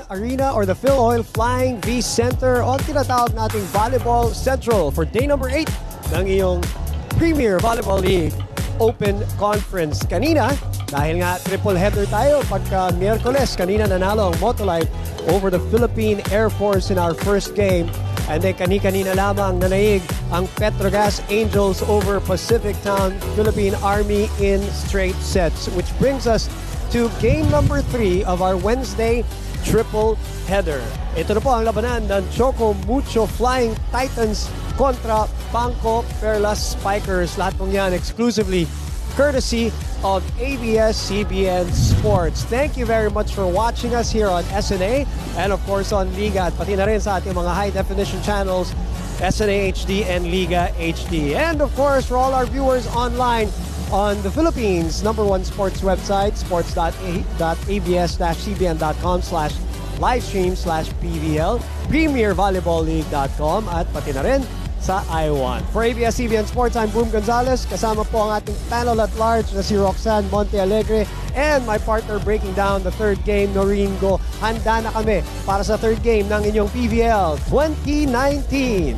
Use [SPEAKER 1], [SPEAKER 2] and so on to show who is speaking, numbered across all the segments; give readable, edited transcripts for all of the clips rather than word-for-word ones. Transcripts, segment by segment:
[SPEAKER 1] Arena or the Phil Oil Flying V Center o tinatawag nating Volleyball Central for day number 8 ng iyong Premier Volleyball League Open Conference. Kanina, dahil nga triple header tayo pagka Miyerkules, kanina nanalo ang Motolite over the Philippine Air Force in our first game. And then kani-kanina lamang nanaig ang Petrogas Angels over Pacific Town Philippine Army in straight sets, which brings us to game number 3 of our Wednesday triple header. Ito na po ang labanan ng Choco Mucho Flying Titans kontra BanKo Perlas Spikers. Lahat pong yan exclusively courtesy of ABS-CBN Sports. Thank you very much for watching us here on SNA and of course on Liga at pati na rin sa ating mga high-definition channels SNA HD and Liga HD. And of course for all our viewers online on the Philippines' #1 sports website, sports.abs-cbn.com/livestream/PVL, premiervolleyballleague.com at pati na rin sa iWant. For ABS-CBN Sports, I'm Boom Gonzalez. Kasama po ang ating panel at large na si Roxanne Montealegre and my partner breaking down the third game, Noreen Go. Handa na kami para sa third game ng inyong PVL 2019.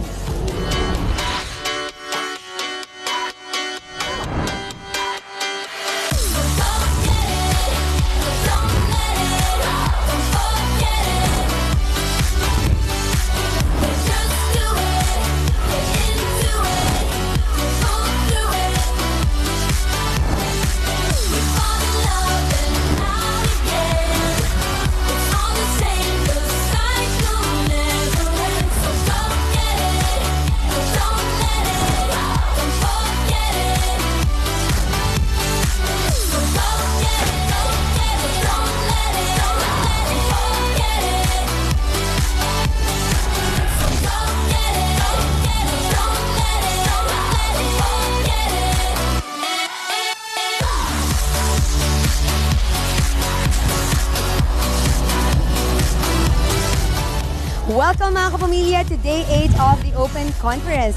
[SPEAKER 2] Welcome mga kapamilya to Day 8 of the Open Conference.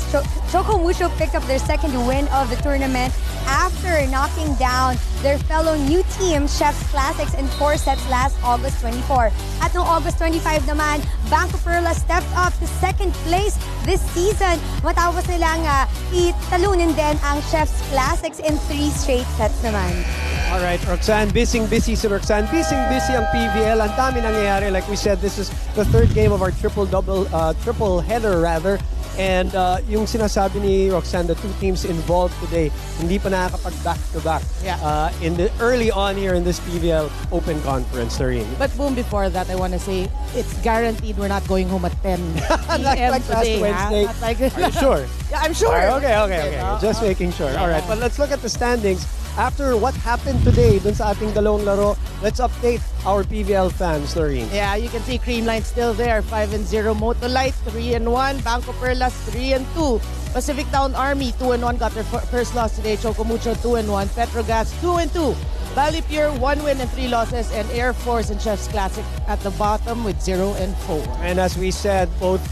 [SPEAKER 2] Choco Mucho picked up their second win of the tournament after knocking down their fellow new team, Chefs Classics, in 4 sets last August 24. At noong August 25 naman, BanKo Perlas stepped up to second place this season matapos nilang italunin din ang Chefs Classics in 3 straight sets naman.
[SPEAKER 1] Alright, Roxanne, busy si Roxanne. Busy ang PVL. Ang dami nangyayari. Like we said, this is the third game of our triple header rather. And yung sinasabi ni Roxanne, the two teams involved today, hindi pa nakakapag back-to-back in the early on here in this PVL Open Conference, Noreen.
[SPEAKER 3] But Boom, before that, I want to say, it's guaranteed we're not going home at 10 p.m.
[SPEAKER 1] like last
[SPEAKER 3] today.
[SPEAKER 1] Wednesday.
[SPEAKER 3] Like,
[SPEAKER 1] Are you sure?
[SPEAKER 3] Yeah, I'm sure.
[SPEAKER 1] Okay. Just making sure. Alright, but let's look at the standings. After what happened today dun sa ating dalawang laro, let's update our PVL fans, Noreen.
[SPEAKER 3] Yeah, you can see Creamline still there, 5-0. Motolite, 3-1. BanKo Perlas, 3-2. Pacific Town Army, 2-1. Got their first loss today. Choco Mucho, 2-1. Petrogas, 2-2. Valley Pure, 1 win and 3 losses. And Air Force and Chefs Classic at the bottom with 0-4.
[SPEAKER 1] And as we said, both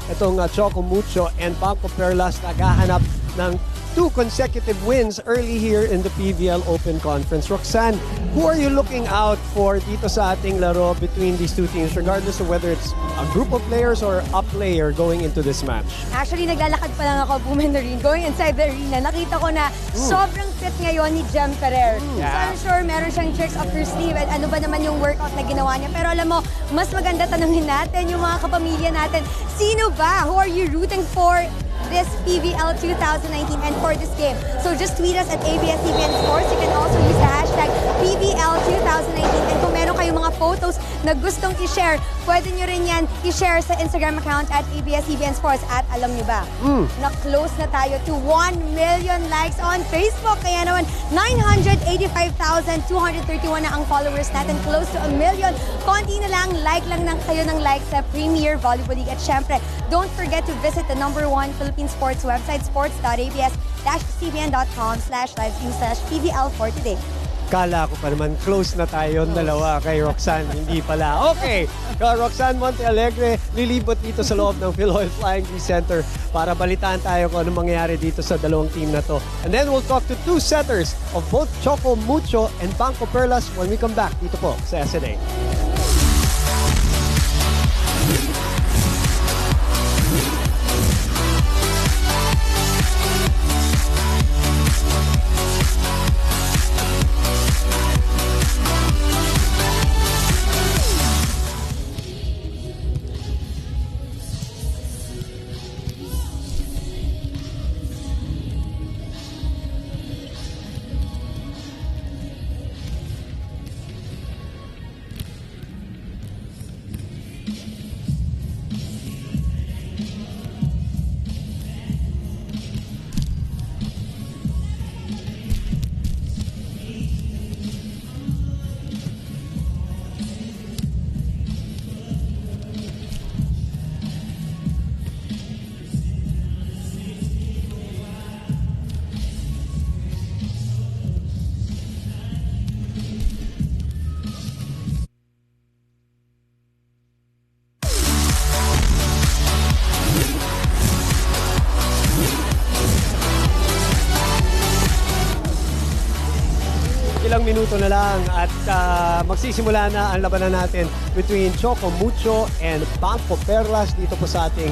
[SPEAKER 1] itong Choco Mucho and BanKo Perlas naghahanap ng 2 consecutive wins early here in the PVL Open Conference. Roxanne, who are you looking out for dito sa ating laro between these two teams, regardless of whether it's a group of players or a player going into this match?
[SPEAKER 2] Actually, naglalakad pa lang ako, Boom and Noreen, going inside the arena. Nakita ko na sobrang fit ngayon ni Jem Ferrer. So I'm sure meron siyang tricks up her sleeve at ano ba naman yung workout na ginawa niya. Pero alam mo, mas maganda tanungin natin yung mga kapamilya natin. Sino ba? Who are you rooting for this PVL 2019 and for this game? So just tweet us at ABS-CBN Sports. You can also use the hashtag PVL 2019. And kung meron kayong mga photos na gustong i-share, pwede nyo rin yan i-share sa Instagram account at ABS-CBN Sports. At alam nyo ba, na-close na tayo to 1 million likes on Facebook. Kaya naman, 985,231 na ang followers natin. Close to 1 million. Konti na lang, like lang kayo ng like sa Premier Volleyball League. At syempre, don't forget to visit the #1 Philippine Sports website, sports.abs-cbn.com/livestream/PVL for today.
[SPEAKER 1] Kala ko pa naman close na tayo dalawa kay Roxanne, hindi pala. Okay, Roxanne Montealegre lilibot dito sa loob ng Phil Oil Flying V Center para balitaan tayo kung anong mangyayari dito sa dalawang team na to. And then we'll talk to 2 setters of both Choco Mucho and BanKo Perlas when we come back dito po sa SNA. ilang minuto na lang at magsisimula na ang labanan natin between Choco Mucho and BanKo Perlas dito po sa ating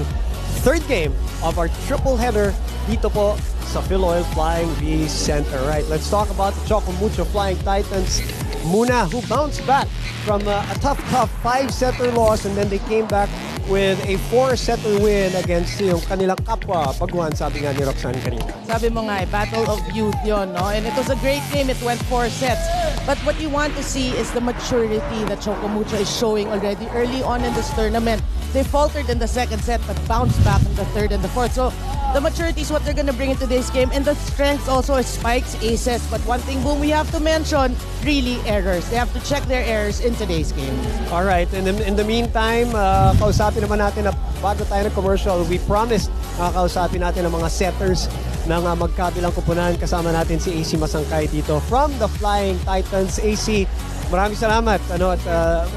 [SPEAKER 1] third game of our triple header dito po sa Phil Oil Flying V Center. Right, let's talk about the Choco Mucho Flying Titans muna, who bounced back from a tough 5-setter loss, and then they came back with a 4-setter win against yung kanilang kapwa baguhan, sabi nga ni Roxanne kanina.
[SPEAKER 3] Sabi mo nga, battle of youth yon, no? And it was a great game. It went 4 sets. But what you want to see is the maturity that Choco Mucho is showing already early on in this tournament. They faltered in the second set but bounced back in the third and the fourth. So the maturity is what they're going to bring into this game, and the strengths also is spikes, aces. But one thing, Boom, we have to mention, really errors. They have to check their errors in today's game.
[SPEAKER 1] All right, in the meantime, kausapin naman natin na bago tayo ng commercial, we promised kausapin natin ang mga setters ng magkabilang kupunan. Kasama natin si AC Masangkay dito from the Flying Titans. AC, maraming salamat at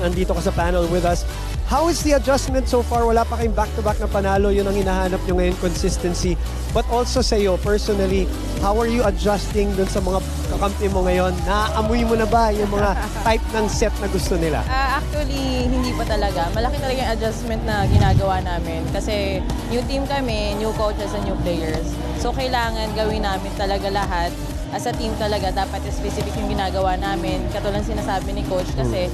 [SPEAKER 1] nandito ka sa panel with us. How is the adjustment so far? Wala pa kayong back-to-back na panalo. Yun ang hinahanap nyo ngayon, consistency. But also sa iyo, personally, how are you adjusting dun sa mga kakampi mo ngayon? Naamoy mo na ba yung mga type ng set na gusto nila?
[SPEAKER 4] Actually, hindi pa talaga. Malaki talaga yung adjustment na ginagawa namin. Kasi new team kami, new coaches and new players. So kailangan gawin namin talaga lahat. As a team talaga, dapat specific yung ginagawa namin. Katulad sinasabi ni Coach kasi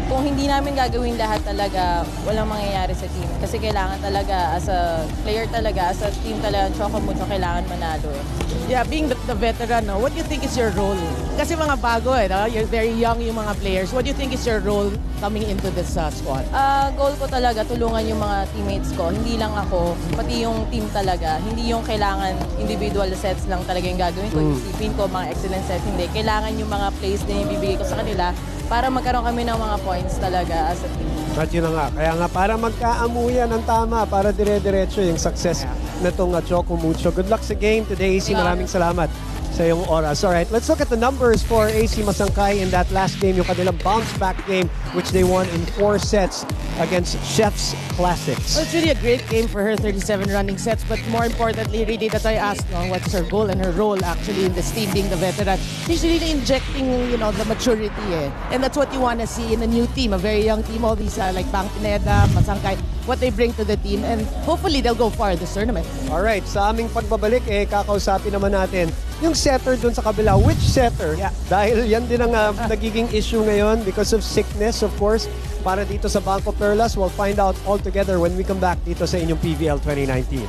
[SPEAKER 4] kung hindi namin gagawin lahat talaga, walang mangyayari sa team. Kasi kailangan talaga, as a player talaga, as a team talaga, Choco Mucho, kailangan manalo eh.
[SPEAKER 3] Yeah, being the veteran, no, what do you think is your role? Kasi mga bago no? You're very young yung mga players. What do you think is your role coming into this squad?
[SPEAKER 4] Goal ko talaga, tulungan yung mga teammates ko. Hindi lang ako, pati yung team talaga. Hindi yung kailangan individual sets lang talaga yung gagawin ko. Isipin ko, mga excellent sets. Hindi. Kailangan yung mga plays na yung bibigay ko sa kanila para magkaroon kami ng mga points talaga as a team.
[SPEAKER 1] At yun na nga. Kaya nga, para magkaamuyan ng tama, para dire-diretso yung success na itong Choco Mucho. Good luck sa game today, AC. Maraming salamat sa iyong oras. Alright, let's look at the numbers for AC Masangkay in that last game, yung kanilang bounce-back game, which they won in 4 sets against Chef's Classics.
[SPEAKER 3] Well, it's really a great game for her, 37 running sets. But more importantly, really, that I asked, no, what's her goal and her role actually in this team, being the veteran. She's really injecting, the maturity, eh. And that's what you want to see in a new team, a very young team. All these like Bang Pineda, Masangkay, what they bring to the team, and hopefully they'll go far this tournament.
[SPEAKER 1] Alright, sa aming pagbabalik, kakausapin naman natin yung setter dun sa kabila. Which setter?
[SPEAKER 3] Yeah.
[SPEAKER 1] Dahil yan din ang nagiging issue ngayon because of sickness, of course. Para dito sa BanKo Perlas, we'll find out all together when we come back dito sa inyong PVL 2019.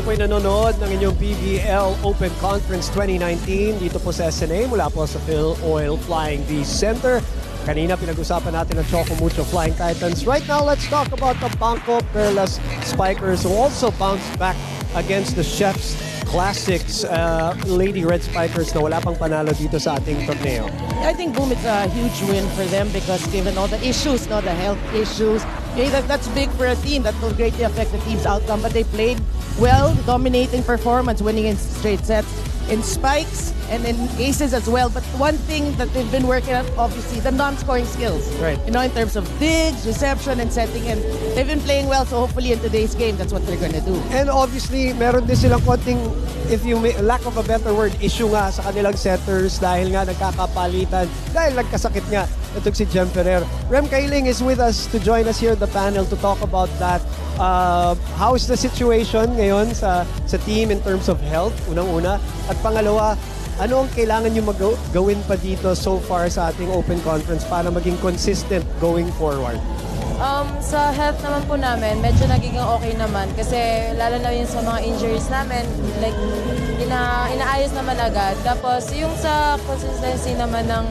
[SPEAKER 1] Kayo po'y nanonood ng inyong PVL Open Conference 2019 dito po sa SNA mula po sa Phil Oil Flying V Center. Kanina pinag-usapan natin ang Choco Mucho Flying Titans. Right now, let's talk about the BanKo Perlas Spikers who also bounced back against the Chef's Classics Lady Red Spikers na wala pang panalo dito sa ating torneo.
[SPEAKER 3] I think, Boom, it's a huge win for them because given all the issues, the health issues, that's big for a team. That will greatly affect the team's outcome. But they played well, dominating performance, winning in straight sets. In spikes, and in aces as well. But one thing that they've been working on, obviously, the non-scoring skills.
[SPEAKER 1] Right.
[SPEAKER 3] You know, in terms of digs, reception, and setting. And they've been playing well, so hopefully in today's game, that's what they're gonna do.
[SPEAKER 1] And obviously, meron din silang konting, if you may, lack of a better word, issue nga sa kanilang setters dahil nga nagkakapalitan, dahil nagkasakit nga itong si Jem Ferrer. Rem Kailing is with us to join us here at the panel to talk about that. How is the situation ngayon sa team in terms of health, unang-una? At pangalawa, ano ang kailangan nyo gawin pa dito so far sa ating open conference para maging consistent going forward?
[SPEAKER 4] Sa health naman po namin, medyo nagiging okay naman kasi lalo na yun sa mga injuries namin, like inaayos naman agad. Tapos yung sa consistency naman ng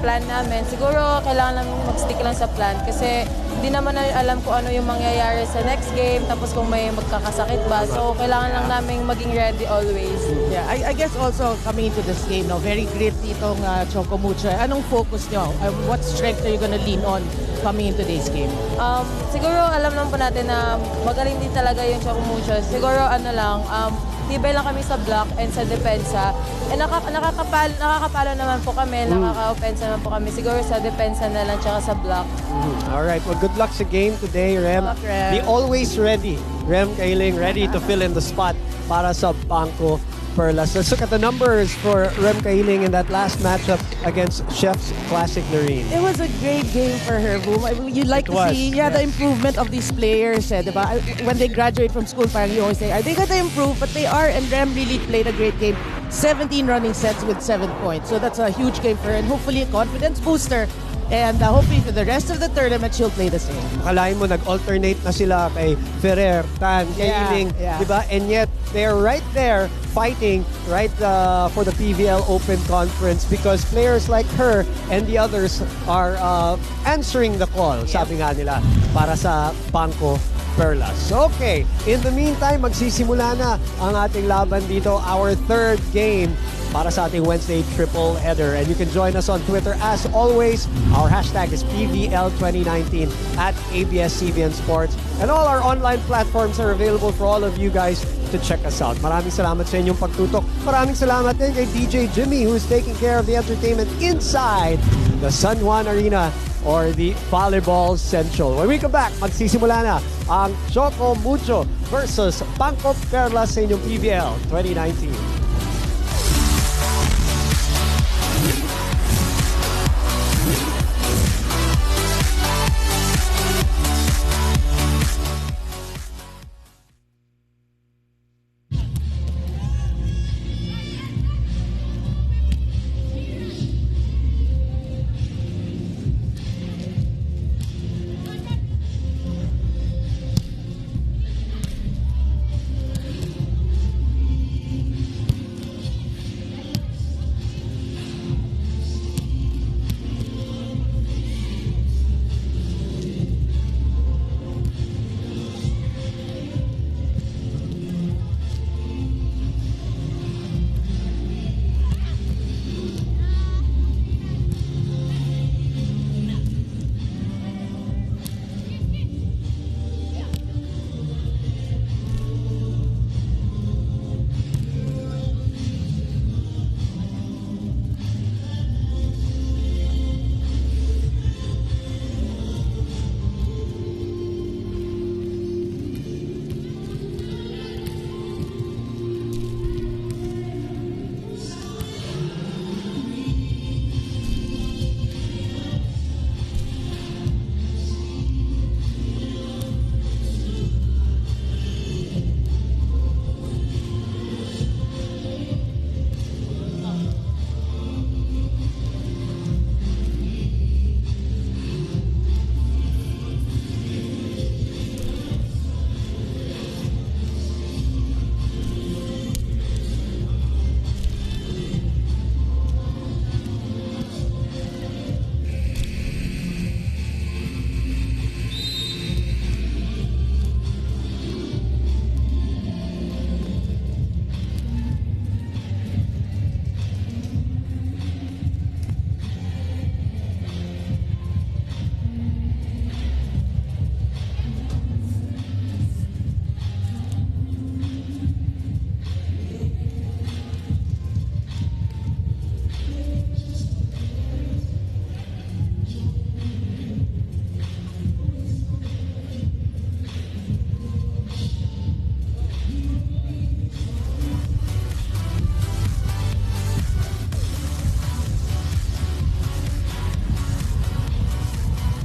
[SPEAKER 4] plan namin, siguro kailangan namin mag-stick lang sa plan kasi hindi naman na alam kung ano yung mangyayari sa next game tapos kung may magkakasakit ba. So kailangan lang namin maging ready always.
[SPEAKER 3] Yeah, I guess also coming into this game, no, very gritty itong Choco Mucho. Anong focus nyo? What strength are you gonna lean on coming into today's game?
[SPEAKER 4] Siguro alam lang po natin na magaling din talaga yung Choco Mucho. Siguro ano lang, tibay lang kami sa block and sa depensa. And nakakapalo naman po kami, nakaka-opensa naman po kami. Siguro sa depensa na lang tsaka sa block.
[SPEAKER 1] Alright, well good luck sa game today, Rem.
[SPEAKER 3] Good luck, Rem.
[SPEAKER 1] Be always ready. Rem Kailing, ready to fill in the spot para sa BanKo Perlas. Let's look at the numbers for Rem Kailing in that last matchup against Chef's Classic Noreen.
[SPEAKER 3] It was a great game for her, Boom. You'd like
[SPEAKER 1] It
[SPEAKER 3] to
[SPEAKER 1] was,
[SPEAKER 3] see the improvement of these players. Diba? When they graduate from school, parang you always say, are they gonna improve? But they are, and Rem really played a great game. 17 running sets with 7 points. So that's a huge game for her, and hopefully a confidence booster. And hopefully for the rest of the tournament, she'll play the same.
[SPEAKER 1] Akalain mo, nag-alternate na sila kay Ferrer, Tan, Kailing, diba? And yet, they're right there fighting right for the PVL Open Conference because players like her and the others are answering the call, sabi nga nila, para sa BanKo Perlas. Okay, in the meantime, magsisimula na ang ating laban dito, our third game para sa ating Wednesday triple header. And you can join us on Twitter as always. Our hashtag is PVL2019 at ABS-CBN Sports. And all our online platforms are available for all of you guys to check us out. Maraming salamat sa inyong pagtutok. Maraming salamat din kay DJ Jimmy who's taking care of the entertainment inside the San Juan Arena or the Volleyball Central. When we come back, magsisimula na ang Choco Mucho versus BanKo Perlas sa inyong PVL 2019.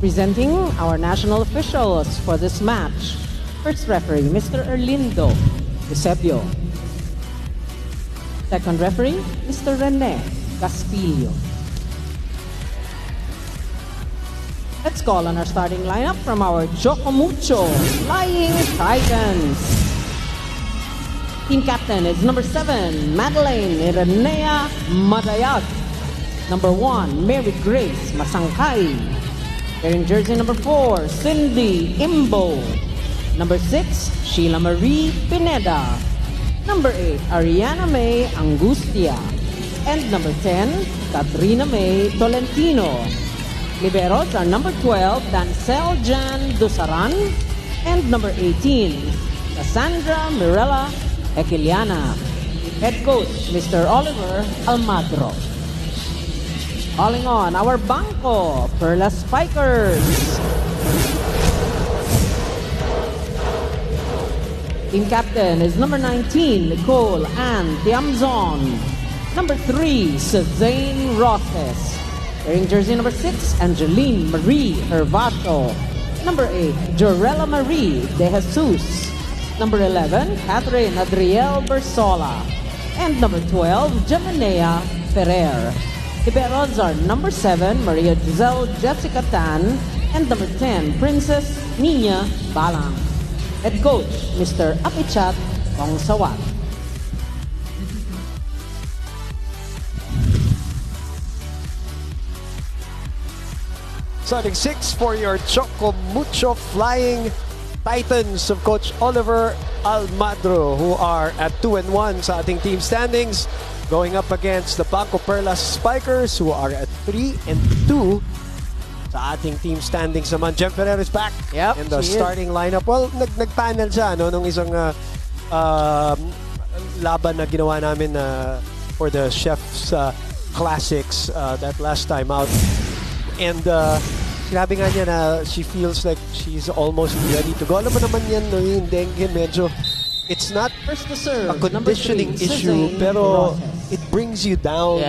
[SPEAKER 5] Presenting our national officials for this match. First referee, Mr. Erlindo Eusebio. Second referee, Mr. Rene Caspillo. Let's call on our starting lineup from our Choco Mucho Flying Titans. Team captain is number 7, Madeleine Irenea Madayag. Number 1, Mary Grace Masangkay. Wearing jersey number 4, Cindy Imbo. Number 6, Sheila Marie Pineda. Number 8, Ariana May Angustia. And number 10, Katrina May Tolentino. Liberos are number 12, Dancel Jan Dusaran. And number 18, Cassandra Mirella Equiliana. Head coach, Mr. Oliver Almadro. Calling on our BanKo Perlas Spikers. Team captain is number 19, Nicole Ann Tiamzon. Number 3, Suzanne Roses. Wearing jersey number 6, Angeline Marie Hervato. Number 8, Jorella Marie De Jesus. Number 11, Catherine Adriel Bersola. And number 12, Jamanea Ferrer. Liberos are number 7, Maria Giselle Jessica Tan. And number 10, Princess Nina Balang. Head coach, Mr. Apichat Kongsawat.
[SPEAKER 1] Starting 6 for your Choco Mucho Flying Titans of Coach Oliver Almadro, who are at 2-1 sa ating team standings, going up against the BanKo Perlas Spikers, who are at 3-2 sa ating team standings naman. Jem Ferrer is back in the starting lineup. Well, nag-panel siya nung isang laban na ginawa namin for the Chef's Classics that last time out. And sinabi nga niya na she feels like she's almost ready to go. Alam mo naman yan, no, yung dengue, medyo, it's not a conditioning issue, pero it brings you down,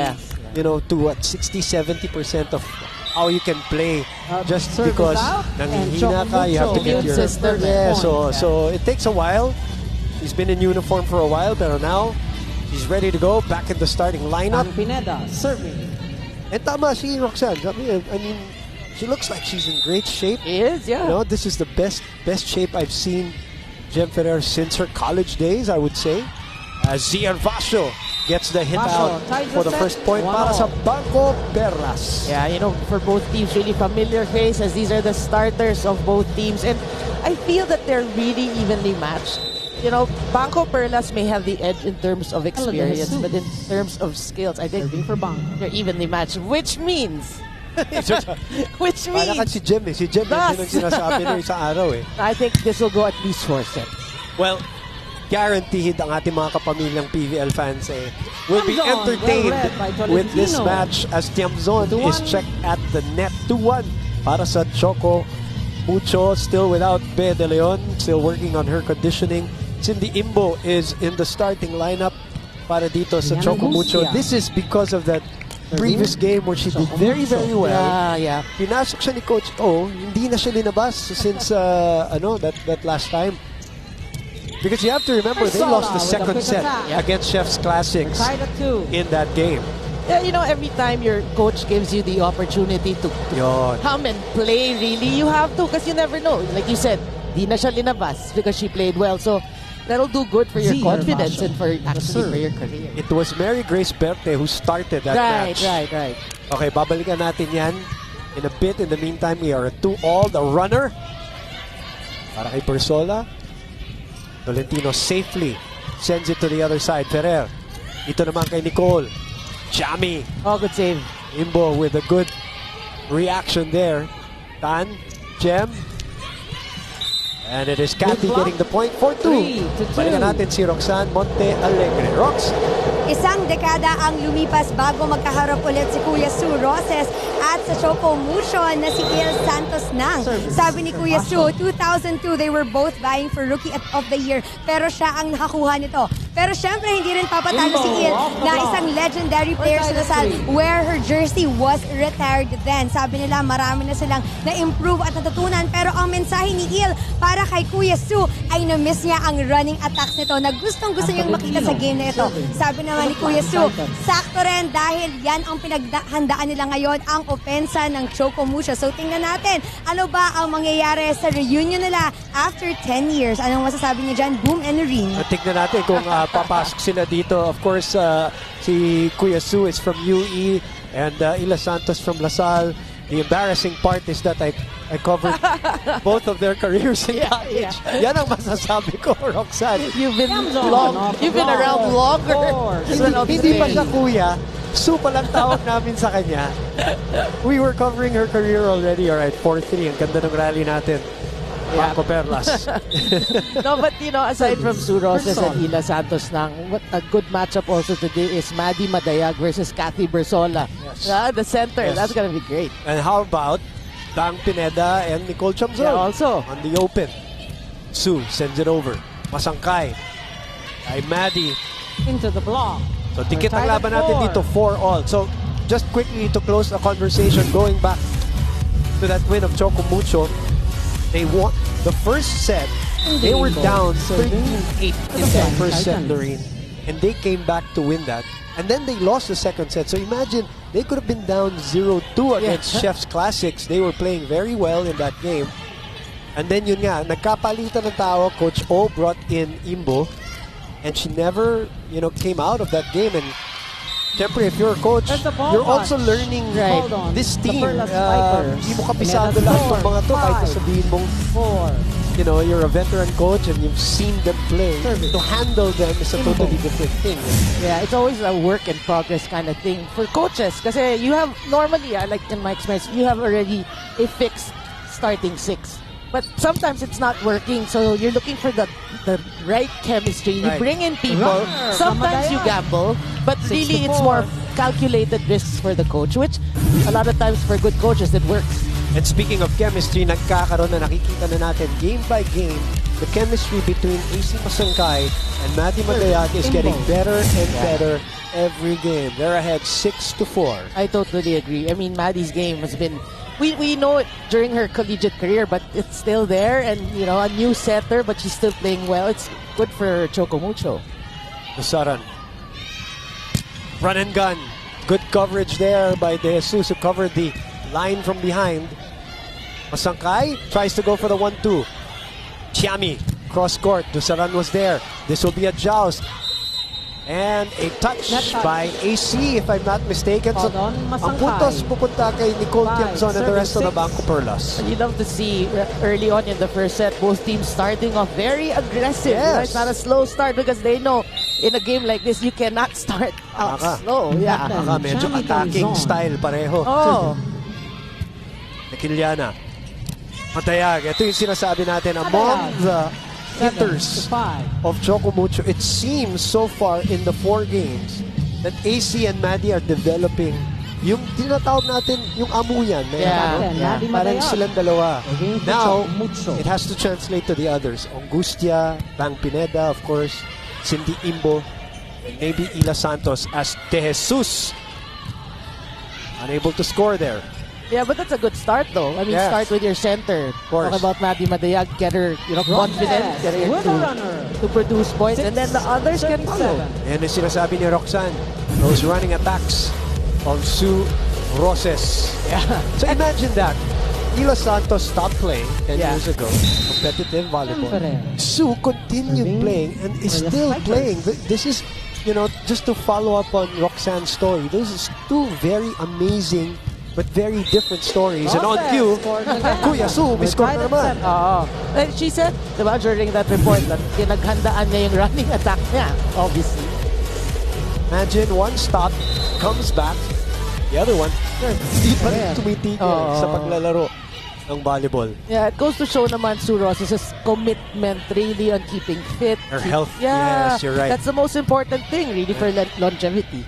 [SPEAKER 1] you know, to what, 60-70% of how you can play just because nanghihina ka, you have to get your... So it takes a while. He's been in uniform for a while, pero now he's ready to go, back in the starting lineup.
[SPEAKER 5] Pineda, serving.
[SPEAKER 1] And tama si Roxanne. I mean, she looks like she's in great shape.
[SPEAKER 3] She is, yeah.
[SPEAKER 1] You know, this is the best shape I've seen Jem Ferrer since her college days, I would say. Zian Vasho gets the hit out for the first point para sa BanKo Perlas.
[SPEAKER 3] Yeah, you know, for both teams, really familiar faces. These are the starters of both teams. And I feel that they're really evenly matched. You know, BanKo Perlas may have the edge in terms of experience, but in terms of skills, I think they're evenly matched. Which means...
[SPEAKER 1] Para ka si Jem eh. Si Jem yung sinasabi na isang araw eh.
[SPEAKER 3] I think this will go at least 4 sets.
[SPEAKER 1] Well, guaranteed ang ating mga kapamilyang PVL fans will be entertained with this match as Tiamzon is checked at the net. 2-1 para sa Choco Mucho, still without Be De Leon, still working on her conditioning. Cindy Imbo is in the starting lineup para dito sa Choco Mucho. This is because of that previous game where she did very well.
[SPEAKER 3] Yeah.
[SPEAKER 1] Pinasok siya ni Coach O, hindi na siya linabas since that last time. Because you have to remember, they lost the second set against Chef's Classics in that game.
[SPEAKER 3] Yeah, you know, every time your coach gives you the opportunity to come and play, really, you have to, because you never know. Like you said, di na siya linabas because she played well. So that'll do good for your confidence and for your career.
[SPEAKER 1] It was Mary Grace Berte who started that match.
[SPEAKER 3] Right.
[SPEAKER 1] Okay, babalikan natin yan in a bit. In the meantime, we are at 2-all. The runner para kay Bersola. Tolentino safely sends it to the other side. Ferrer. Ito naman kay Nicole. Jamie.
[SPEAKER 3] Oh, good save.
[SPEAKER 1] Imbo with a good reaction there. Tan, Jem. And it is Cathy getting the point for 2. Balikan natin si Roxanne Monte Alegre. Rox.
[SPEAKER 2] Isang dekada ang lumipas bago magkaharap ulit si Kuya Su Roses at sa Choco Mucho na si Kiel Santos na. Sabi ni Kuya Su, 2002, they were both vying for Rookie of the Year, pero siya ang nakakuha nito. Pero syempre, hindi rin papatalo si Il na isang legendary player sa Lasal where her jersey was retired then. Sabi nila, marami na silang na-improve at natutunan. Pero ang mensahe ni Il para kay Kuya Su ay na-miss niya ang running attacks nito na gustong-gusto niyang makita sa game na ito. Sabi naman ni Kuya Su, sakto rin dahil yan ang pinaghandaan nila ngayon, ang opensa ng Choco Mucho. So tingnan natin, ano ba ang mangyayari sa reunion nila after 10 years? Anong masasabi niyo dyan, Boom and Noreen?
[SPEAKER 1] Tignan natin kung papasok sila dito. Of course, si Kuya Su is from UE and Ila Santos from Lasal. The embarrassing part is that I covered both of their careers in college. Yan ang masasabi ko, Roxanne.
[SPEAKER 3] You've been around longer.
[SPEAKER 1] Hindi pa siya kuya. Su pa lang tawag namin sa kanya. We were covering her career already. Alright, 4-3. Ang ganda ng rally natin. BanKo Perlas.
[SPEAKER 3] No, but aside from Su Roses and Ila Santos what a good matchup also today is Maddie Madayag versus Cathy Bersola. Yes. The center, that's gonna be great.
[SPEAKER 1] And how about Bang Pineda and Nicole Chamzon?
[SPEAKER 3] Yeah, also.
[SPEAKER 1] On the open. Su sends it over. Masangkay. Kay Maddie.
[SPEAKER 5] Into the block.
[SPEAKER 1] So tikit ang laban natin dito, 4-all. So just quickly to close the conversation, going back to that win of Choco Mucho, they won the first set. They were down 13-8 in the first set, Doreen, and they came back to win that. And then they lost the second set. So imagine, they could have been down 0-2 against Chef's Classics. They were playing very well in that game. And then yun nga, nagkapalitan ng tao. Coach O brought in Imbo, and she never, came out of that game. And siyempre, if you're a coach, you're also learning this team. Hindi mo kapisado lahat ng mga to kahit sabihin mong you're a veteran coach and you've seen them play. To handle them is a totally different thing.
[SPEAKER 3] Yeah, it's always a work in progress kind of thing for coaches. Kasi you have, normally, like in my experience, you have already a fixed starting six. But sometimes it's not working, so you're looking for the right chemistry. You bring in people. Sometimes you gamble, but really it's more calculated risks for the coach, which a lot of times for good coaches it works.
[SPEAKER 1] And speaking of chemistry, nagkakaroon na nakikita na natin game by game, the chemistry between AC Masangkay and Maddie Madayag is getting better and better every game. They're ahead 6-4.
[SPEAKER 3] I totally agree. I mean, Maddie's game has been, we know it during her collegiate career, but it's still there, and a new setter, but she's still playing well. It's good for Choco Mucho.
[SPEAKER 1] Usaran. Run and gun. Good coverage there by De Jesus, who covered the line from behind. Masangkay tries to go for the 1-2. Chiami, cross court. Dusaran was there. This will be a joust. And a touch by AC, if I'm not mistaken. So, ang puntos pupunta kay Nicole Tiamzon and the rest of the BanKo Perlas.
[SPEAKER 3] You love to see early on in the first set, both teams starting off very aggressive.
[SPEAKER 1] Yes.
[SPEAKER 3] It's not a slow start because they know in a game like this, you cannot start out slow. Yeah.
[SPEAKER 1] Medyo attacking style pareho. Nakiliana. Madayag. Ito yung sinasabi natin. Among the hitters of Choco Mucho, it seems so far in the 4 games that AC and Maddie are developing yung tinatawag natin yung amuyan. Parang silang dalawa. Now, it has to translate to the others. Angustia, Bang Pineda, of course, Cindy Imbo, and maybe Ila Santos as De Jesus. Unable to score there.
[SPEAKER 3] Yeah, but that's a good start though. I mean, start with your center. Talk about Maddie Madayag, get her, confident, get her to produce points, and then the others can follow.
[SPEAKER 1] And yung sinasabi ni Roxanne, those running attacks of Su Roses.
[SPEAKER 3] Yeah.
[SPEAKER 1] So imagine that. Ila Santos stopped playing 10 years ago, competitive volleyball. Su continued playing and is still playing. This is, just to follow up on Roxanne's story, this is 2 very amazing but very different stories. And on cue, Kuya Su, score na naman.
[SPEAKER 3] And she said, during that report, that pinaghandaan niya yung running attack niya, obviously.
[SPEAKER 1] Imagine one stop, comes back, the other one, hindi pa rin tumitigil sa paglalaro ng volleyball.
[SPEAKER 3] Yeah, it goes to show naman Su Roses' commitment really on keeping fit.
[SPEAKER 1] Her health, yes, you're right.
[SPEAKER 3] That's the most important thing really for longevity.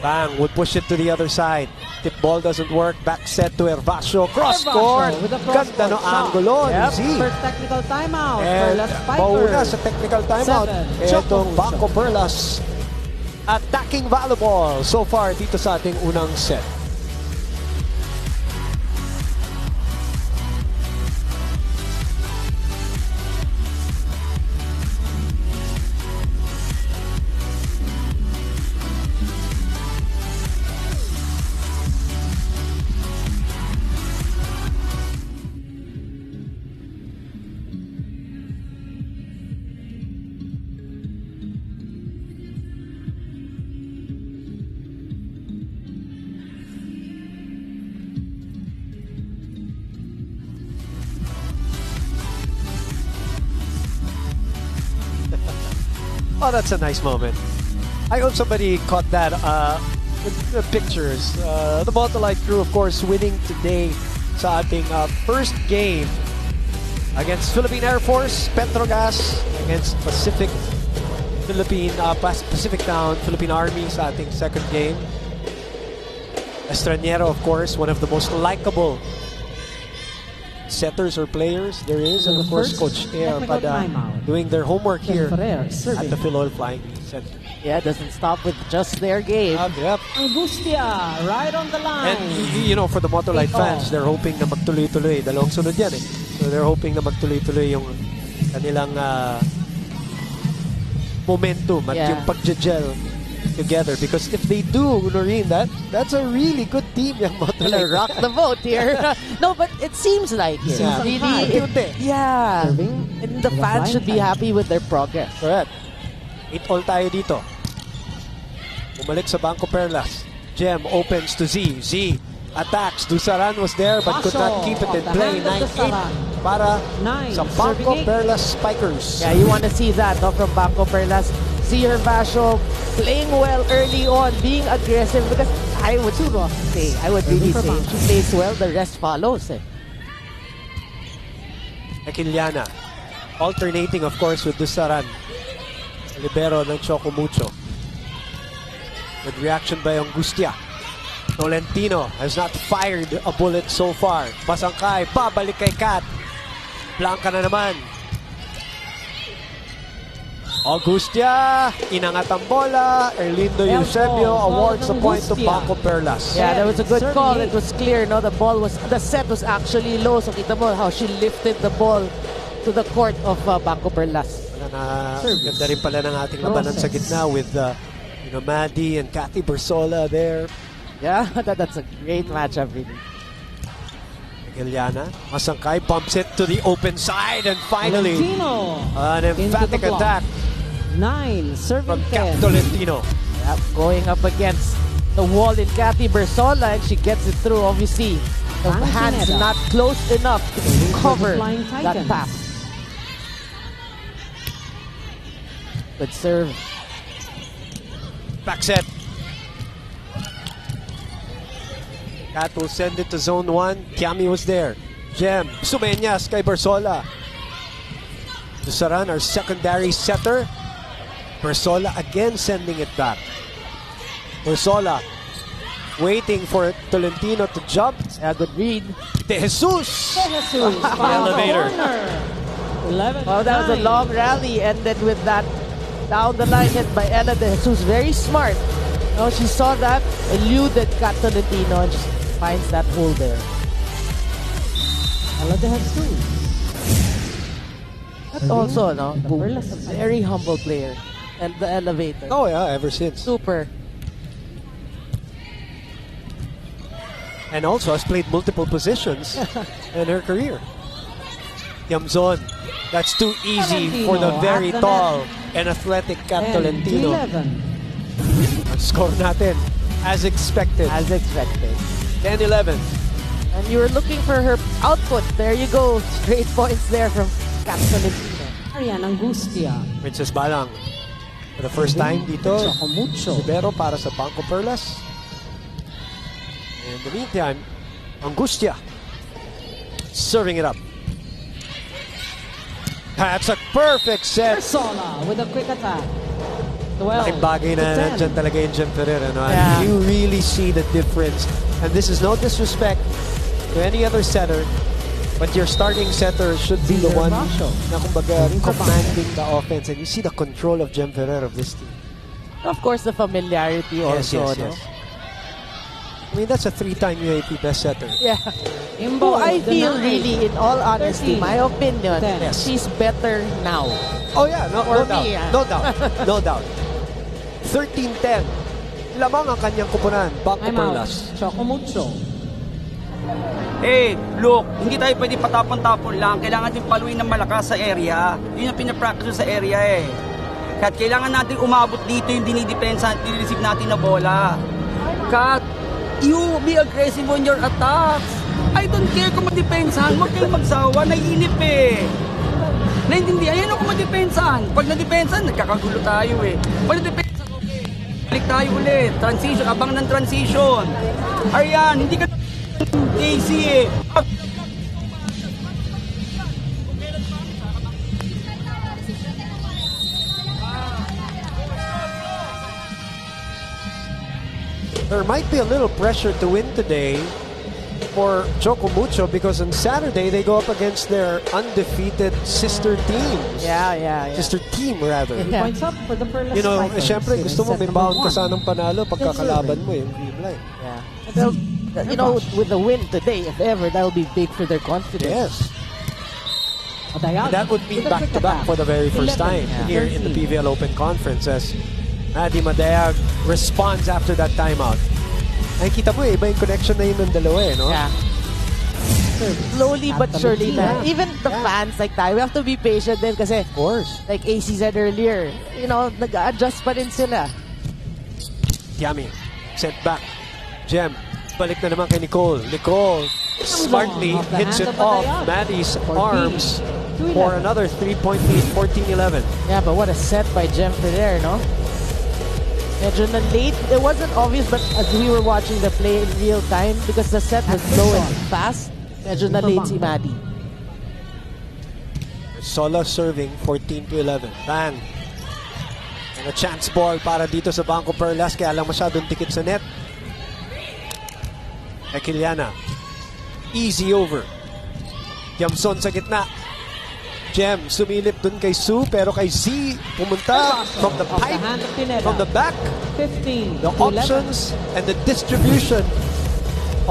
[SPEAKER 1] Bang would push it to the other side. Tip ball doesn't work. Back set to Hervasio. Cross court.
[SPEAKER 5] with a cross
[SPEAKER 1] Ganda no
[SPEAKER 5] court shot.
[SPEAKER 1] angulo.
[SPEAKER 3] Yep.
[SPEAKER 1] Z.
[SPEAKER 5] First technical timeout.
[SPEAKER 1] And
[SPEAKER 5] Perlas
[SPEAKER 1] mauna
[SPEAKER 5] Spikers.
[SPEAKER 1] sa technical timeout.
[SPEAKER 5] 7, Choco
[SPEAKER 1] Itong
[SPEAKER 5] Mucho.
[SPEAKER 1] BanKo Perlas attacking volleyball so far dito sa ating unang set. Oh, that's a nice moment. I hope somebody caught that. The pictures. The Motolite crew, of course, winning today sa ating first game against Philippine Air Force, Petrogas, against Pacific Town, Philippine Army sa ating second game. Estranero, of course, one of the most likable setters or players there is, and of course Coach Air
[SPEAKER 5] Technical timeout.
[SPEAKER 1] doing their homework here
[SPEAKER 5] Ferrer
[SPEAKER 1] at
[SPEAKER 5] serving.
[SPEAKER 1] the Phil Oil Flying Center.
[SPEAKER 3] Yeah, doesn't stop with just their game.
[SPEAKER 1] Yep.
[SPEAKER 5] Angustia, right on the line.
[SPEAKER 1] And you know, for the Motolite fans, they're hoping na magtuloy-tuloy. Dalawang sunod yan eh. So they're hoping na magtuloy-tuloy yung kanilang momentum at
[SPEAKER 3] Yeah.
[SPEAKER 1] yung pag-gel together. Because if they do, Noreen, that's a really good team yung
[SPEAKER 3] Gonna
[SPEAKER 1] Motolite.
[SPEAKER 3] rock the vote here. No, but it seems like it.
[SPEAKER 1] Yeah.
[SPEAKER 3] Really,
[SPEAKER 1] Cute eh.
[SPEAKER 3] yeah.
[SPEAKER 5] Serving.
[SPEAKER 3] And the fans should be happy with their progress.
[SPEAKER 1] Correct. 8-all tayo dito. Bumalik sa BanKo Perlas. Jem opens to Z. Z attacks. Dusaran was there but could not keep it in play. 9-8 para sa BanKo Perlas Spikers.
[SPEAKER 3] Yeah, you want to see that no, from BanKo Perlas. See Hervasio playing well early on, being aggressive because I would really say if she plays well, the rest follows.
[SPEAKER 1] Aquiliana. Alternating, of course, with Dusaran. Libero ng Choco Mucho. Good reaction by Angustia. Tolentino has not fired a bullet so far. Pasangkay, pabalik kay Kat. Blanca na naman. Angustia, inangat ang bola. Erlindo Eusebio awards the point to BanKo Perlas.
[SPEAKER 3] Yeah, that was a good call. It was clear, no? The set was actually low. So kita mo how she lifted the ball to the court of BanKo Perlas.
[SPEAKER 1] Ganda rin pala ng ating labanan sa gitna with Maddie and Cathy Bersola there.
[SPEAKER 3] Yeah, that's a great matchup, really.
[SPEAKER 1] Eliana, Masangkay bumps it to the open side and finally
[SPEAKER 5] Tolentino.
[SPEAKER 1] an emphatic
[SPEAKER 5] Into the block.
[SPEAKER 1] attack
[SPEAKER 5] 9, serving
[SPEAKER 1] from
[SPEAKER 5] 10.
[SPEAKER 1] Cap Tolentino.
[SPEAKER 3] Yep, going up against the wall in Cathy Bersola and she gets it through. Obviously, the
[SPEAKER 5] Valentineta.
[SPEAKER 3] hands not close enough to cover
[SPEAKER 5] Flying
[SPEAKER 3] that
[SPEAKER 5] Titans.
[SPEAKER 3] pass. Good serve.
[SPEAKER 1] Back set. Cat will send it to zone 1. Kiami was there. Jem, Sumeñas kay Bersola. Dusaran, our secondary setter. Bersola again sending it back. Bersola waiting for Tolentino to jump.
[SPEAKER 3] Yeah, good read.
[SPEAKER 1] De Jesus!
[SPEAKER 5] Jesus.
[SPEAKER 1] Elevator.
[SPEAKER 5] 11.
[SPEAKER 3] Oh, that was a long rally, ended with that down the line hit by Ella De Jesus. Very smart. No, she saw that, eluded Kat Tolentino, and just finds that hole there.
[SPEAKER 5] Ella De Jesus.
[SPEAKER 3] But also, no,
[SPEAKER 5] The Perlas
[SPEAKER 3] a very humble player. And the elevator.
[SPEAKER 1] Oh yeah, ever since.
[SPEAKER 3] Super.
[SPEAKER 1] And also has played multiple positions in her career. Yamzon, that's too easy for the very
[SPEAKER 5] at the
[SPEAKER 1] tall and athletic Cap Tolentino.
[SPEAKER 5] 11.
[SPEAKER 1] Ang score natin, as expected,
[SPEAKER 3] As expected.
[SPEAKER 1] 10-11.
[SPEAKER 3] And you were looking for her output. There you go. Straight points there from Kat Tolentino.
[SPEAKER 5] Arian Angustia.
[SPEAKER 1] Princess Balang, for the first time dito,
[SPEAKER 5] Choco Mucho.
[SPEAKER 1] Libero para sa BanKo Perlas. In the meantime, Angustia serving it up. That's a perfect set.
[SPEAKER 5] Bersola with a quick attack.
[SPEAKER 1] Laking bagay na
[SPEAKER 5] 12 to 10.
[SPEAKER 1] nandyan talaga yung Jem Ferrer. Ano?
[SPEAKER 3] Yeah.
[SPEAKER 1] You really see the difference. And this is no disrespect to any other setter, but your starting setter should be the
[SPEAKER 5] Zero
[SPEAKER 1] one
[SPEAKER 5] Basho.
[SPEAKER 1] na kumbaga
[SPEAKER 5] Serving for
[SPEAKER 1] commanding the offense. And you see the control of Jem Ferrer of this team.
[SPEAKER 3] Of course, the familiarity also. No?
[SPEAKER 1] I mean, that's a 3-time UAP best setter.
[SPEAKER 3] Yeah.
[SPEAKER 5] Imbo,
[SPEAKER 3] Who I feel
[SPEAKER 5] denied.
[SPEAKER 3] really, in all honesty,
[SPEAKER 5] 13.
[SPEAKER 3] my opinion,
[SPEAKER 5] Yes.
[SPEAKER 3] she's better now.
[SPEAKER 1] Oh yeah, no
[SPEAKER 3] For
[SPEAKER 1] doubt.
[SPEAKER 3] me,
[SPEAKER 1] No doubt. No doubt. 13-10. Lamang ang kanyang kupunan. BanKo
[SPEAKER 5] I'm out.
[SPEAKER 1] Perlas.
[SPEAKER 5] Choco Mucho.
[SPEAKER 6] Look, hindi tayo pwede patapon-tapon lang. Kailangan din paluin ng malakas sa area. Yun ang pinapractice sa area eh. Kahit kailangan natin umabot dito yung dinidepensa at nireceive natin na bola. Kat, you be aggressive on your attacks. I don't care kung madepensahan. Huwag kayong magsawa. Naiinip eh. Naintindihan? Yan ako madepensahan. Pag nadepensahan, nagkakagulo tayo eh. Pag nadepensahan, okay. Balik tayo ulit. Transition, abang ng transition. Ayan, hindi ka Casey eh.
[SPEAKER 1] There might be a little pressure to win today for Choco Mucho because on Saturday they go up against their undefeated sister teams.
[SPEAKER 3] Yeah.
[SPEAKER 1] Sister team rather.
[SPEAKER 5] 3
[SPEAKER 3] Yeah.
[SPEAKER 5] points up for the Perlas
[SPEAKER 1] You know,
[SPEAKER 5] Strikers.
[SPEAKER 1] syempre gusto mo
[SPEAKER 5] Set
[SPEAKER 1] may
[SPEAKER 5] number
[SPEAKER 1] bound ka
[SPEAKER 5] 1.
[SPEAKER 1] sanang panalo pagka kalaban mo yung green line.
[SPEAKER 3] Yeah. Well, you know, with the win today, if ever, that will be big for their confidence.
[SPEAKER 1] Yes.
[SPEAKER 5] Madayag.
[SPEAKER 1] And that would mean
[SPEAKER 5] With a
[SPEAKER 1] back-to-back for the very first
[SPEAKER 5] 11,
[SPEAKER 1] time here in the
[SPEAKER 5] 13.
[SPEAKER 1] PVL Open Conference as Maddie Madayag responds after that timeout. Ay, kita mo iba yung connection na yun ng dalawa eh, no?
[SPEAKER 3] Yeah.
[SPEAKER 5] Service.
[SPEAKER 3] Slowly but surely na.
[SPEAKER 5] Yeah.
[SPEAKER 3] Even the fans like tayo, we have to be patient din kasi
[SPEAKER 1] Of course.
[SPEAKER 3] like AC said earlier, you know, nag-adjust pa rin sila.
[SPEAKER 1] Yummy. Sent back. Jem. Balik na naman kay Nicole. Nicole smartly
[SPEAKER 5] Off the
[SPEAKER 1] hits
[SPEAKER 5] hand
[SPEAKER 1] it
[SPEAKER 5] of
[SPEAKER 1] off
[SPEAKER 5] Madayag.
[SPEAKER 1] Maddie's
[SPEAKER 5] 14
[SPEAKER 1] arms
[SPEAKER 5] to
[SPEAKER 1] for
[SPEAKER 5] 11.
[SPEAKER 1] another 3-point lead, 14-11.
[SPEAKER 3] Yeah, but what a set by Jem Ferrer, no? Medyo na late. It wasn't obvious, but as we were watching the play in real time, because the set was slow and fast, medyo na late si Maddie.
[SPEAKER 1] Sola serving 14-11. Bang. And a chance ball para dito sa BanKo Perlas kaya lang masyadong tikit sa net. Ekiliana. Easy over. Yamson sa gitna. Jem sumilip dun kay Sue pero kay Z pumunta from the
[SPEAKER 5] Off the
[SPEAKER 1] pipe,
[SPEAKER 5] hand of Pineda.
[SPEAKER 1] from the back.
[SPEAKER 5] 15
[SPEAKER 1] The
[SPEAKER 5] to 11.
[SPEAKER 1] options and the distribution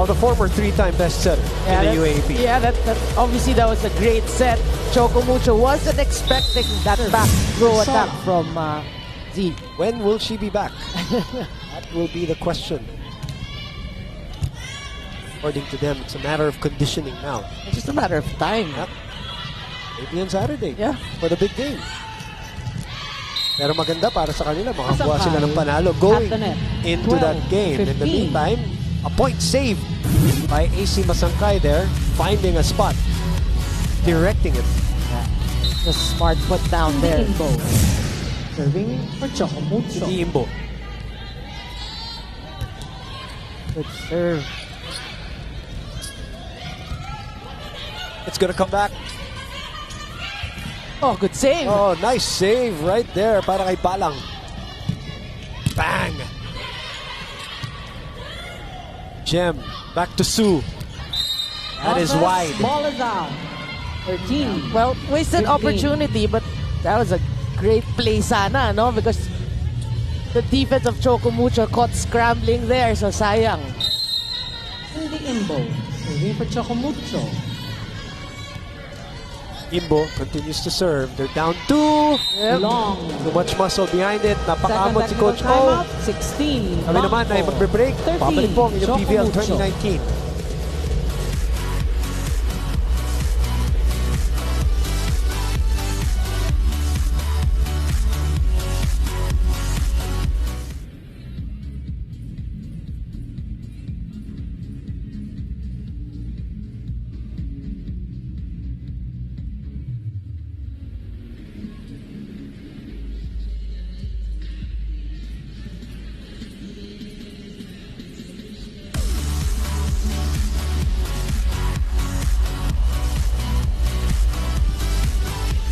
[SPEAKER 1] of the former 3-time best setter in the UAP.
[SPEAKER 3] Yeah, that obviously that was a great set. Choco Mucho wasn't expecting that back throw attack from Z.
[SPEAKER 1] When will she be back? That will be the question. According to them, it's a matter of conditioning now.
[SPEAKER 3] It's just a matter of time.
[SPEAKER 1] Yep. Maybe on Saturday
[SPEAKER 3] Yeah.
[SPEAKER 1] for the big game. Pero maganda para sa kanila, makakuha
[SPEAKER 5] Masakay
[SPEAKER 1] sila ng panalo going
[SPEAKER 5] at the net.
[SPEAKER 1] into that
[SPEAKER 5] 12,
[SPEAKER 1] game. In the
[SPEAKER 5] 15.
[SPEAKER 1] meantime, a point saved by AC Masangkay there, finding a spot, directing it.
[SPEAKER 3] The smart put down there.
[SPEAKER 5] Imbo. Serving for Choco Mucho.
[SPEAKER 1] Hindi Imbo.
[SPEAKER 3] Good serve.
[SPEAKER 1] It's gonna come back.
[SPEAKER 3] Oh, good save.
[SPEAKER 1] Oh, nice save right there para kay Balang. Bang! Jem, back to Sue. That is
[SPEAKER 5] Offense,
[SPEAKER 1] wide.
[SPEAKER 5] Ball is out. 13.
[SPEAKER 3] Well, wasted
[SPEAKER 5] 15.
[SPEAKER 3] opportunity, but that was a great play sana, no? Because the defense of Choco Mucho caught scrambling there, so sayang.
[SPEAKER 5] Cindy Imbo. Serving for Choco Mucho.
[SPEAKER 1] Imbo continues to serve. They're down 2.
[SPEAKER 5] Long.
[SPEAKER 1] Too much muscle behind it.
[SPEAKER 5] Second
[SPEAKER 1] Napakamot si
[SPEAKER 5] technical
[SPEAKER 1] Coach O.
[SPEAKER 5] timeout. 16.
[SPEAKER 1] Kami naman ay
[SPEAKER 5] BanKo.
[SPEAKER 1] magbe-break.
[SPEAKER 5] 13.
[SPEAKER 1] Pabalik po ang inyong
[SPEAKER 5] Choco
[SPEAKER 1] PVL
[SPEAKER 5] Mucho.
[SPEAKER 1] 2019.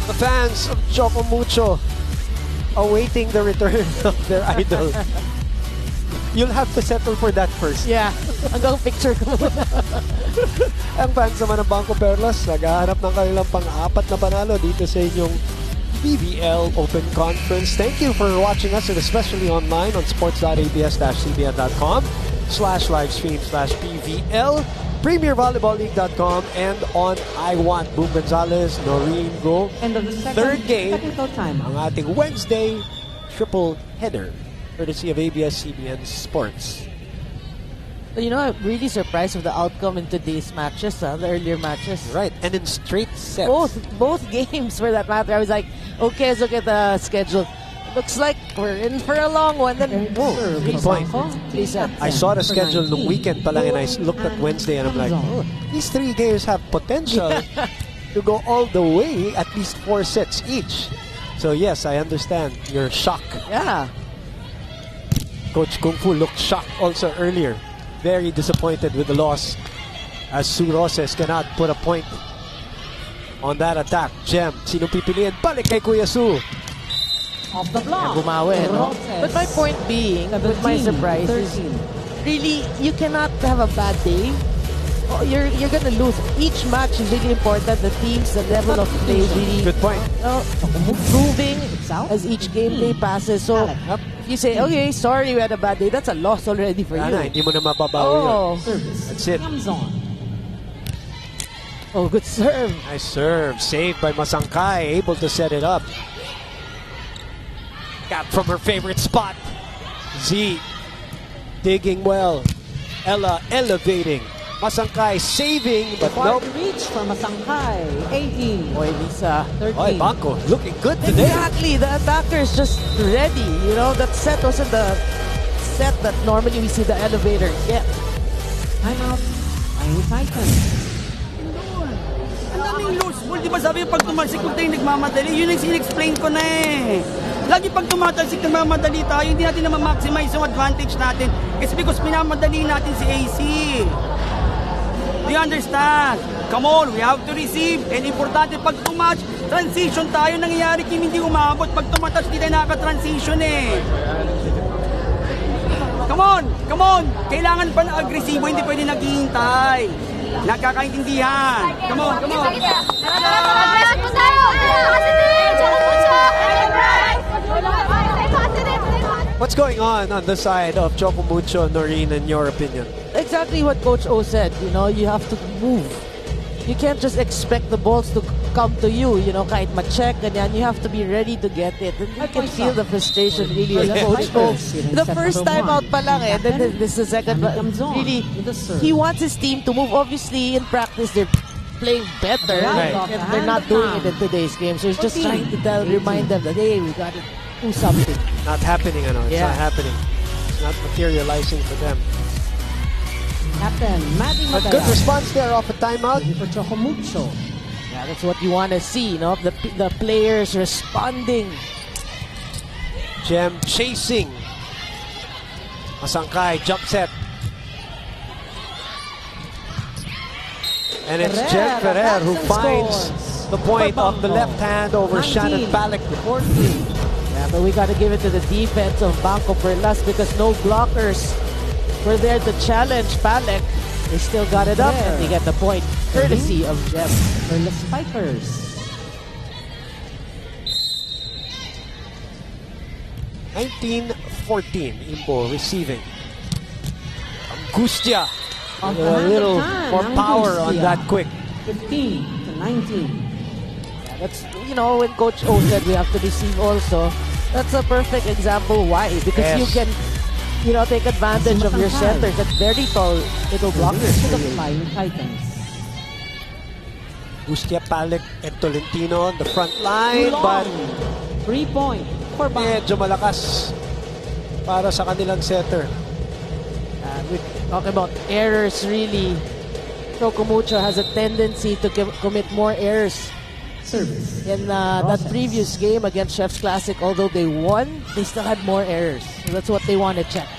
[SPEAKER 1] The fans of Choco Mucho awaiting the return of their idol. You'll have to settle for that first.
[SPEAKER 3] Yeah, hanggang picture ko.
[SPEAKER 1] Ang fans naman ng BanKo Perlas, naghahanap ng kanilang pang-apat na panalo dito sa inyong BBL Open Conference. Thank you for watching us, and especially online on sports.abs-cbn.com/livestream/BVL, PremierVolleyballLeague.com, and on iWant. Boom Gonzalez, Noreen Go.
[SPEAKER 5] End of the second,
[SPEAKER 1] Third game,
[SPEAKER 5] technical time.
[SPEAKER 1] ang ating Wednesday triple header, courtesy of ABS-CBN Sports.
[SPEAKER 3] You know, I'm really surprised with the outcome in today's matches, the earlier matches.
[SPEAKER 1] Right, and in straight sets.
[SPEAKER 3] Both games for that matter. I was like, okay, let's look at the schedule. Looks like we're in for a long one. Then, whoa,
[SPEAKER 1] Good point. I saw the schedule the weekend pa lang, and I looked at Wednesday and I'm like, oh, these three games have potential to go all the way, at least 4 sets each. So yes, I understand your shock.
[SPEAKER 3] Yeah.
[SPEAKER 1] Coach Kung Fu looked shocked also earlier. Very disappointed with the loss, as Sue Roses cannot put a point on that attack. Gem, sino pipiliin? Balik kay Kuya Sue.
[SPEAKER 5] Off the block.
[SPEAKER 3] Bumawi, no? But my point being, with my surprise, is really, you cannot have a bad day. Oh, you're gonna lose. Each match is really important. The teams, the level of play is really
[SPEAKER 1] Good point.
[SPEAKER 3] improving as each game day passes. So, if you say, okay, sorry, we had a bad day, that's a loss already for you.
[SPEAKER 1] Hindi mo na mababawi yun. That's it.
[SPEAKER 5] Comes on.
[SPEAKER 3] Oh, good serve.
[SPEAKER 1] Nice serve. Saved by Masangkay. Able to set it up. Got from her favorite spot. Z digging well. Ella elevating. Masangkay saving, but
[SPEAKER 5] Far
[SPEAKER 1] nope.
[SPEAKER 5] reach for Masangkay. 18.
[SPEAKER 3] Boy, Lisa.
[SPEAKER 5] 13.
[SPEAKER 1] Oy, BanKo looking good today.
[SPEAKER 3] Exactly. The attacker is just ready. You know, that set wasn't the set that normally we see the elevator get.
[SPEAKER 5] Timeout. Miami Titans.
[SPEAKER 6] Ang daming loose ball. Di ba sabi pag tumalsik kung tayo nagmamadali, yun ang sin-explain ko na eh. Lagi pag tumatalsik nagmamadali tayo, hindi natin na ma-maximize yung advantage natin. It's because minamadali natin si AC. Do you understand? Come on, we have to receive. And importante pag tumatch, transition tayo. Nangyayari Kim, hindi umabot. Pag tumatouch, hindi tayo nakaka-transition eh. Come on, come on. Kailangan pa na agresibo, hindi pwede naghihintay. Nagkakaintindihan. Come on, come on.
[SPEAKER 1] What's going on the side of Choco Mucho, Noreen, in your opinion?
[SPEAKER 3] Exactly what Coach O said. You know, you have to move. You can't just expect the balls to come to you. You know, kahit ma-check, ganyan. You have to be ready to get it. And you can feel the frustration really of Coach O. The first time out pa lang eh. Then this is the second. Really, he wants his team to move. Obviously, in practice, they're playing better.
[SPEAKER 1] Right.
[SPEAKER 3] And they're not doing it in today's game. So he's just trying to remind them that, hey, we got to do something.
[SPEAKER 1] Not happening, ano? It's not happening. It's not materializing for them.
[SPEAKER 5] Captain Maddie
[SPEAKER 1] A good response there off a timeout.
[SPEAKER 5] for Choco Mucho.
[SPEAKER 3] Yeah, that's what you want to see, you know? The players responding.
[SPEAKER 1] Gem chasing. Masangkay, jump set. And it's Jem Ferrer who finds the point of the left hand over Shannon Palek.
[SPEAKER 5] 14.
[SPEAKER 3] Yeah, but we got to give it to the defense of BanKo Perlas because no blockers were there to challenge Palek. They still got it up and they get the point courtesy of Jem.
[SPEAKER 5] Perlas Spikers.
[SPEAKER 1] Imbo receiving. Angustia.
[SPEAKER 5] Off
[SPEAKER 1] A
[SPEAKER 5] the hand
[SPEAKER 1] little
[SPEAKER 5] of time,
[SPEAKER 1] more power on
[SPEAKER 5] Angustia.
[SPEAKER 1] that quick.
[SPEAKER 5] 15 to 19.
[SPEAKER 3] That's, you know, when Coach O said we have to receive also, that's a perfect example why. Because you can, you know, take advantage of your centers. That's very tall little blockers
[SPEAKER 5] To
[SPEAKER 3] for
[SPEAKER 5] the
[SPEAKER 3] you.
[SPEAKER 5] Miami Titans.
[SPEAKER 1] Angustia, Palek, and Tolentino on the front line, but
[SPEAKER 5] 3 point for BanKo.
[SPEAKER 1] medyo malakas para sa kanilang setter.
[SPEAKER 3] We talk about errors really. Choco Mucho has a tendency to commit more errors.
[SPEAKER 5] Service.
[SPEAKER 3] In that previous game against Chef's Classic, although they won, they still had more errors. So that's what they want to check.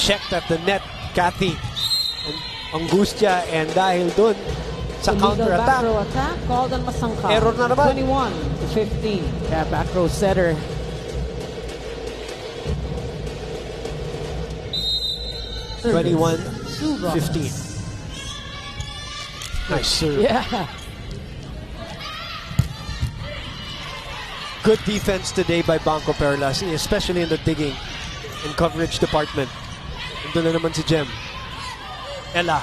[SPEAKER 1] Checked at the net, Cathy. Angustia, and dahil dun sa
[SPEAKER 5] Illegal back
[SPEAKER 1] counter-attack,
[SPEAKER 5] row attack called on Masangkay.
[SPEAKER 1] Error na naman.
[SPEAKER 5] 21 to 15.
[SPEAKER 3] Yeah, back row setter.
[SPEAKER 1] 21-15. Nice serve.
[SPEAKER 3] Yeah.
[SPEAKER 1] Good defense today by BanKo Perlas, especially in the digging and coverage department. Nandun na naman si Jem. Ella.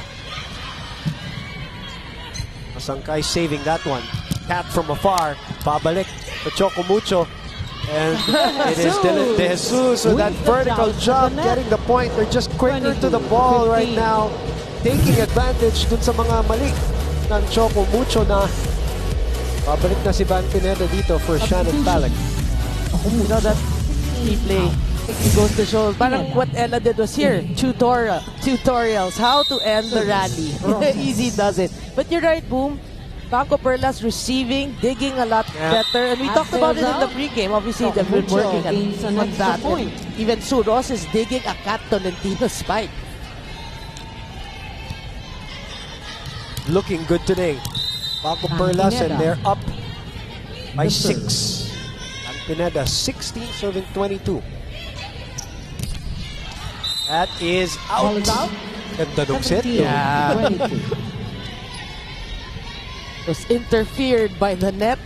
[SPEAKER 1] Masangkay saving that one. Cat from afar. Babalik to Choco Mucho. And it is De Jesus with that vertical jump, getting the point. They're just quicker to the ball right now. Taking advantage dun sa mga mali ng Choco Mucho na babalik na si Van Pineda dito for Shannon Palak.
[SPEAKER 3] You know that replay, it goes to show, parang what Ella did was here, tutorials, how to end the rally. Easy does it. But you're right, Boom. BanKo Perlas receiving, digging a lot better. And we talked about it in the pregame. Obviously, they've been working on that. And even Sue Ross is digging a Cat Tolentino spike.
[SPEAKER 1] Looking good today. BanKo Perlas, and they're up by 6. And Pineda 16 serving 22. That is out. Ganda nung set.
[SPEAKER 3] Yeah. Was interfered by the net.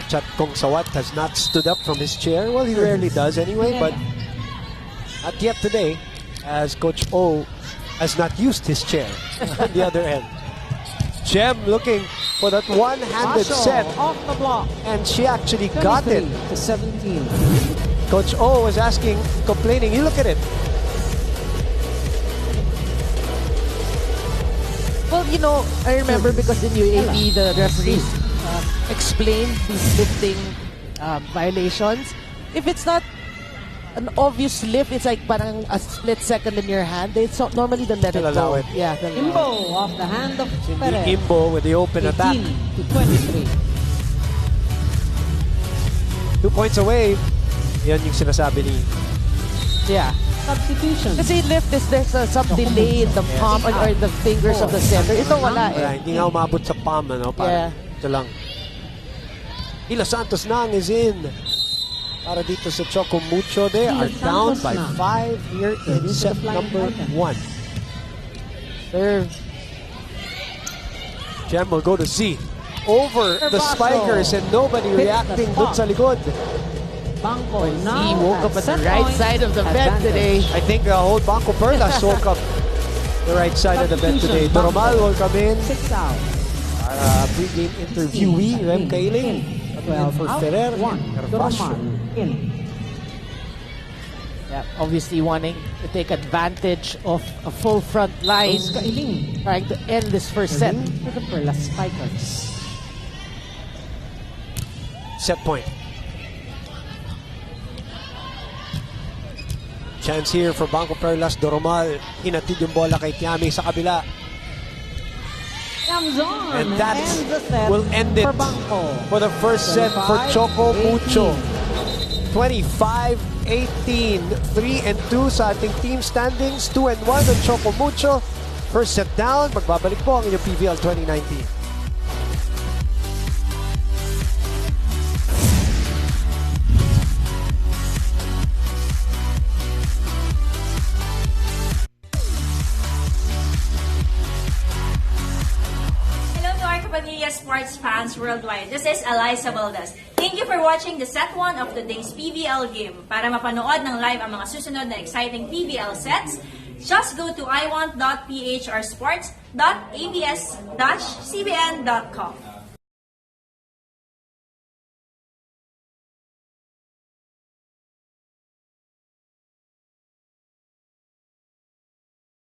[SPEAKER 1] Chat Kong Sawat has not stood up from his chair. Well, he rarely does anyway, but not yet today, as Coach O has not used his chair on the other end. Jem looking for that one-handed set,
[SPEAKER 5] off the block.
[SPEAKER 1] and she actually got it.
[SPEAKER 5] To 17.
[SPEAKER 1] Coach O was asking, complaining, you look at it.
[SPEAKER 3] Well, you know, I remember because in UAB, the referees explained these lifting violations. If it's not an obvious lift, it's like parang a split second in your hand. They normally don't let it
[SPEAKER 1] allow
[SPEAKER 3] go.
[SPEAKER 1] it.
[SPEAKER 3] Yeah,
[SPEAKER 5] Imbo off the hand of
[SPEAKER 1] Cindy
[SPEAKER 5] Perez.
[SPEAKER 1] Imbo with the open
[SPEAKER 5] 18
[SPEAKER 1] attack.
[SPEAKER 5] to 23.
[SPEAKER 1] 2 points away. Yan yung sinasabi ni.
[SPEAKER 3] yeah.
[SPEAKER 5] Substitution.
[SPEAKER 3] Kasi lift is there's some delay in the palm or the fingers of the center. Ito wala
[SPEAKER 1] Wala,
[SPEAKER 3] eh.
[SPEAKER 1] hindi nga umabot sa palm, ano? Parang ito lang. Ila Santos Nang is in. Para dito sa Choco Mucho. They are down by 5 here in set number 1.
[SPEAKER 3] Serve.
[SPEAKER 1] Jem will go to Z. Over the spikers and nobody reacting dun sa likod.
[SPEAKER 5] BanKo
[SPEAKER 3] He
[SPEAKER 5] now
[SPEAKER 3] woke up at the
[SPEAKER 5] set
[SPEAKER 3] right
[SPEAKER 5] point
[SPEAKER 3] side of the bed
[SPEAKER 5] advantage.
[SPEAKER 3] today.
[SPEAKER 1] I think the whole BanKo Perlas woke up the right side of the bed today. Doromal will come in.
[SPEAKER 5] 6 out.
[SPEAKER 1] Pre-game interviewee, Rem Kailing.
[SPEAKER 5] 12
[SPEAKER 1] for
[SPEAKER 5] out.
[SPEAKER 1] Ferrer.
[SPEAKER 5] 1. Doromal in.
[SPEAKER 3] Yeah, obviously wanting to take advantage of a full front line,
[SPEAKER 5] Kailing.
[SPEAKER 3] trying to end this first set.
[SPEAKER 5] To the Perlas Spikers.
[SPEAKER 1] Set point. Chance here for BanKo Perlas. Doromal, hinatid yung bola kay Tiami sa kabila.
[SPEAKER 5] Comes on.
[SPEAKER 1] And that
[SPEAKER 5] ends the set
[SPEAKER 1] will end it
[SPEAKER 5] for BanKo.
[SPEAKER 1] for the first set for Choco Mucho. 25-18. 3-2 sa ating team standings. 2-1 on Choco Mucho. First set down. Magbabalik po ang inyong PVL 2019.
[SPEAKER 7] Pamilya sports fans worldwide. This is Eliza Valdez. Thank you for watching the set 1 of today's PVL game. Para mapanood ng live ang mga susunod na exciting PVL sets, just go to iWant.ph or sports.abs-CBN.com.